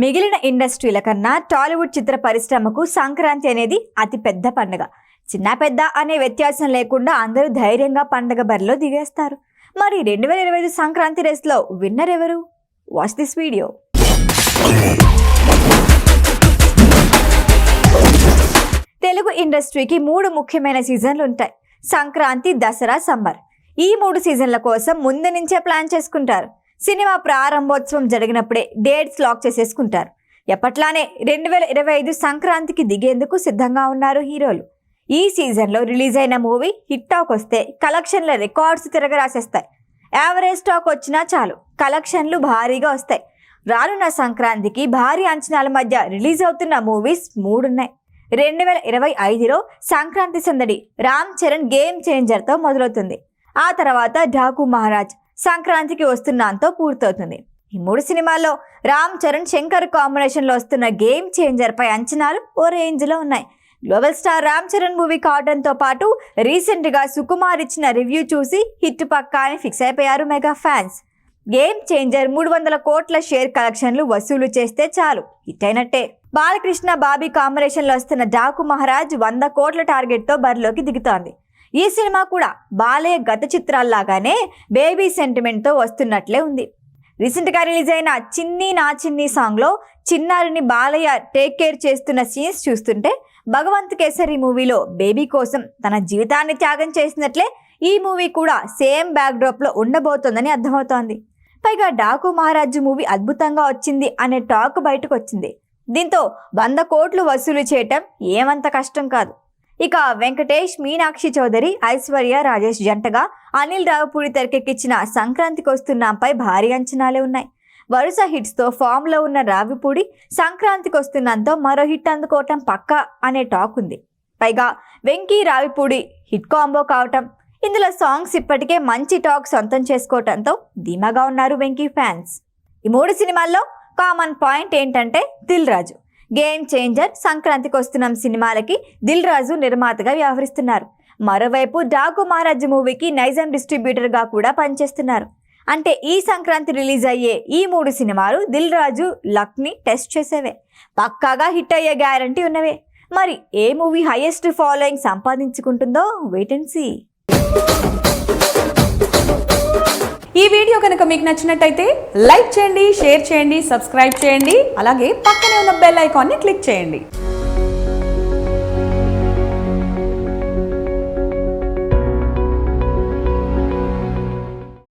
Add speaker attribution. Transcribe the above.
Speaker 1: మిగిలిన ఇండస్ట్రీల కన్నా టాలీవుడ్ చిత్ర పరిశ్రమకు సంక్రాంతి అనేది అతి పెద్ద పండుగ. చిన్న పెద్ద అనే వ్యత్యాసం లేకుండా అందరూ ధైర్యంగా పండుగ బరిలో దిగేస్తారు. మరి 2025 సంక్రాంతి రేస్లో విన్నర్ ఎవరు? Watch this video. తెలుగు ఇండస్ట్రీకి 3 ముఖ్యమైన సీజన్లు ఉంటాయి: సంక్రాంతి, దసరా, సమ్మర్. ఈ 3 సీజన్ల కోసం ముందు నుంచే ప్లాన్ చేసుకుంటారు. సినిమా ప్రారంభోత్సవం జరిగినప్పుడే డేట్స్ లాక్ చేసేసుకుంటారు. ఎప్పట్లానే 2025 సంక్రాంతికి దిగేందుకు సిద్ధంగా ఉన్నారు హీరోలు. ఈ సీజన్లో రిలీజ్ అయిన మూవీ హిట్ టాక్ వస్తే కలెక్షన్ల రికార్డ్స్ తిరగరాసేస్తాయి. యావరేజ్ టాక్ వచ్చినా చాలు, కలెక్షన్లు భారీగా వస్తాయి. రానున్న సంక్రాంతికి భారీ అంచనాల మధ్య రిలీజ్ అవుతున్న మూవీస్ 3 ఉన్నాయి. 2025లో సంక్రాంతి సందడి రామ్ చరణ్ గేమ్ చేంజర్తో మొదలవుతుంది. ఆ తర్వాత డాకు మహారాజ్ సంక్రాంతికి వస్తున్నాంతో పూర్తవుతుంది. ఈ 3 సినిమాల్లో రామ్ చరణ్ శంకర్ కాంబినేషన్లో వస్తున్న గేమ్ చేంజర్ పై అంచనాలు ఓ రేంజ్లో ఉన్నాయి. Global star Ram Charan movie కావడంతో పాటు రీసెంట్గా సుకుమార్ ఇచ్చిన రివ్యూ చూసి హిట్ పక్కా అని ఫిక్స్ అయిపోయారు మెగా ఫ్యాన్స్. గేమ్ చేంజర్ 300 కోట్ల షేర్ కలెక్షన్లు వసూలు చేస్తే చాలు, హిట్ అయినట్టే. బాలకృష్ణ బాబీ కాంబినేషన్లో వస్తున్న డాకు మహారాజ్ 100 కోట్ల టార్గెట్తో బరిలోకి దిగుతోంది. ఈ సినిమా కూడా బాలయ్య గత చిత్రాల్లాగానే బేబీ సెంటిమెంట్తో వస్తున్నట్లే ఉంది. రీసెంట్గా రిలీజ్ అయిన చిన్ని నా చిన్ని సాంగ్లో చిన్నారిని బాలయ్య టేక్ కేర్ చేస్తున్న సీన్స్ చూస్తుంటే భగవంత్ కేసరి మూవీలో బేబీ కోసం తన జీవితాన్ని త్యాగం చేసినట్లే ఈ మూవీ కూడా సేమ్ బ్యాక్డ్రాప్లో ఉండబోతోందని అర్థమవుతోంది. పైగా డాకు మహారాజు మూవీ అద్భుతంగా వచ్చింది అనే టాక్ బయటకు వచ్చింది. దీంతో 100 కోట్లు వసూలు చేయటం ఏమంత కష్టం కాదు. ఇక వెంకటేష్, మీనాక్షి చౌదరి, ఐశ్వర్య రాజేష్ జంటగా అనిల్ రావిపూడి తెరకెక్కించిన సంక్రాంతికి వస్తున్నాంపై భారీ అంచనాలే ఉన్నాయి. వరుస హిట్స్తో ఫామ్లో ఉన్న రావిపూడి సంక్రాంతికి వస్తున్నాంతో మరో హిట్ అందుకోవటం పక్కా అనే టాక్ ఉంది. పైగా వెంకీ రావిపూడి హిట్ కాంబో కావటం, ఇందులో సాంగ్స్ ఇప్పటికే మంచి టాక్ సొంతం చేసుకోవటంతో ధీమాగా ఉన్నారు వెంకీ ఫ్యాన్స్. ఈ 3 సినిమాల్లో కామన్ పాయింట్ ఏంటంటే దిల్ రాజు. గేమ్ చేంజర్, సంక్రాంతికి వస్తున్నాం సినిమాలకి దిల్ రాజు నిర్మాతగా వ్యవహరిస్తున్నారు. మరోవైపు డాకు మహారాజ్ మూవీకి నైజాం డిస్ట్రిబ్యూటర్గా కూడా పనిచేస్తున్నారు. అంటే ఈ సంక్రాంతి రిలీజ్ అయ్యే ఈ 3 సినిమాలు దిల్ రాజు లక్ని టెస్ట్ చేసేవే, పక్కాగా హిట్ అయ్యే గ్యారంటీ ఉన్నవే. మరి ఏ మూవీ హైయెస్ట్ ఫాలోయింగ్ సంపాదించుకుంటుందో వెయిట్ అండ్ సీ.
Speaker 2: ఈ వీడియో కనుక మీకు నచ్చినట్టయితే లైక్ చేయండి, షేర్ చేయండి, సబ్స్క్రైబ్ చేయండి. అలాగే పక్కనే ఉన్న బెల్ ఐకాన్ని క్లిక్ చేయండి.